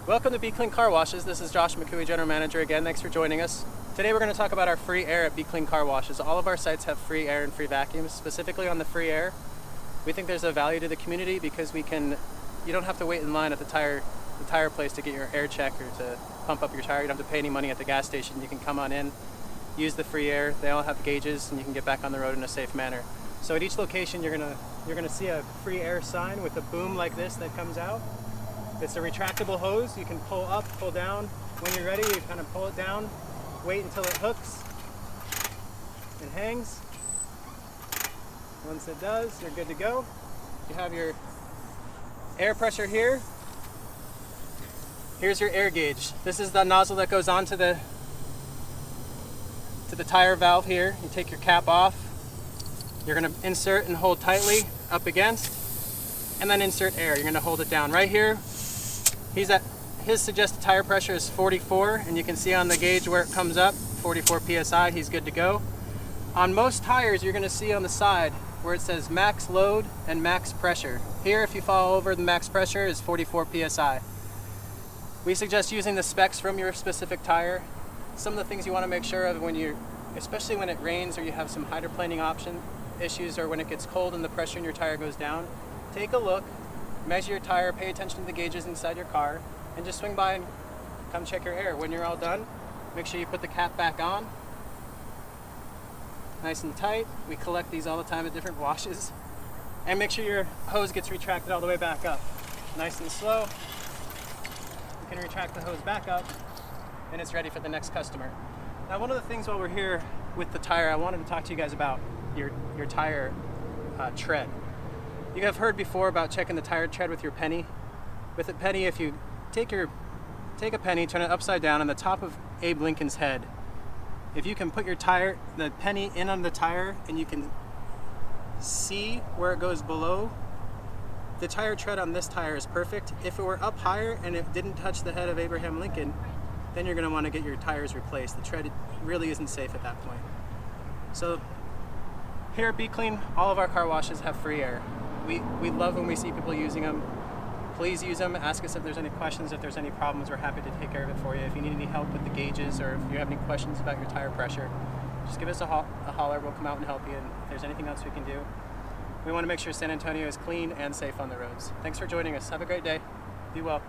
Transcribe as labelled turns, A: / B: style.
A: Welcome to Be Clean Car Washes. This is Josh McCooey, General Manager again. Thanks for joining us. Today we're going to talk about our free air at Be Clean Car Washes. All of our sites have free air and free vacuums. Specifically on the free air, we think there's a value to the community because you don't have to wait in line at the tire place to get your air check or to pump up your tire. You don't have to pay any money at the gas station. You can come on in, use the free air. They all have gauges and you can get back on the road in a safe manner. So at each location you're gonna see a free air sign with a boom like this that comes out. It's a retractable hose. You can pull up, pull down. When you're ready, you kind of pull it down, wait until it hooks and hangs. Once it does, you're good to go. You have your air pressure here. Here's your air gauge. This is the nozzle that goes onto the tire valve here. You take your cap off. You're going to insert and hold tightly up against, and then insert air. You're going to hold it down right here. His suggested tire pressure is 44, and you can see on the gauge where it comes up, 44 psi. He's good to go. On most tires, you're going to see on the side where it says max load and max pressure. Here, if you fall over, the max pressure is 44 psi. We suggest using the specs from your specific tire. Some of the things you want to make sure of especially when it rains or you have some hydroplaning issues, or when it gets cold and the pressure in your tire goes down, take a look, measure your tire, pay attention to the gauges inside your car, and just swing by and come check your air. When you're all done, make sure you put the cap back on, nice and tight. We collect these all the time at different washes. And make sure your hose gets retracted all the way back up. Nice and slow. You can retract the hose back up, and it's ready for the next customer. Now, one of the things while we're here with the tire, I wanted to talk to you guys about your tire tread. You have heard before about checking the tire tread with your penny. With a penny, if you take a penny, turn it upside down on the top of Abe Lincoln's head, if you can put the penny in on the tire and you can see where it goes below, the tire tread on this tire is perfect. If it were up higher and it didn't touch the head of Abraham Lincoln, then you're going to want to get your tires replaced. The tread really isn't safe at that point. So here at Be Clean, all of our car washes have free air. We love when we see people using them. Please use them. Ask us if there's any questions, if there's any problems. We're happy to take care of it for you. If you need any help with the gauges, or if you have any questions about your tire pressure, just give us a holler. We'll come out and help you. And if there's anything else we can do, we want to make sure San Antonio is clean and safe on the roads. Thanks for joining us. Have a great day. Be well.